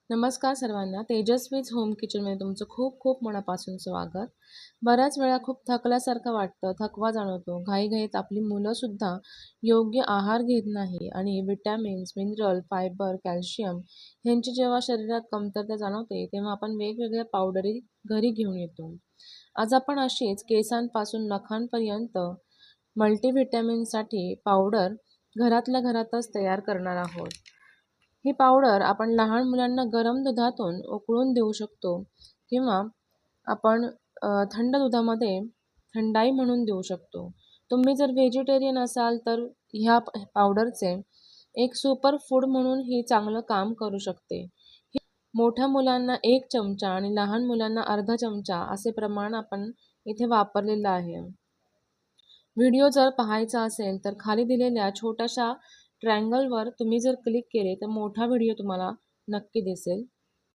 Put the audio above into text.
नमस्कार सर्वांना. तेजस्वीज होम किचनमध्ये तुमचं खूप खूप मनापासून स्वागत. बऱ्याच वेळा खूप थकल्यासारखं वाटतं, थकवा जाणवतो. घाईघाईत आपली मुलंसुद्धा योग्य आहार घेत नाही आणि विटॅमिन्स, मिनरल, फायबर, कॅल्शियम ह्यांची जेव्हा शरीरात कमतरता जाणवते, तेव्हा आपण वेगवेगळ्या पावडरी घरी घेऊन येतो. आज आपण अशीच केसांपासून नखांपर्यंत मल्टीव्हिटॅमिनसाठी पावडर घरातल्या घरातच तयार करणार आहोत. ही पावडर आपण लहान मुलांना गरम दुधातून उकळून देऊ शकतो किंवा आपण थंड दुधामध्ये थंडाई म्हणून देऊ शकतो. तुम्ही जर व्हेजिटेरियन असाल तर ह्या पावडरचे एक सुपर फूड म्हणून ही चांगलं काम करू शकते. मोठ्या मुलांना 1 चमचा आणि लहान मुलांना अर्धा चमचा असे प्रमाण आपण इथे वापरलेलं आहे. व्हिडिओ जर पाहायचा असेल तर खाली दिलेल्या छोट्याशा ट्रायंगलवर तुम्ही जर क्लिक केले तर मोठा व्हिडिओ तुम्हाला नक्की दिसेल.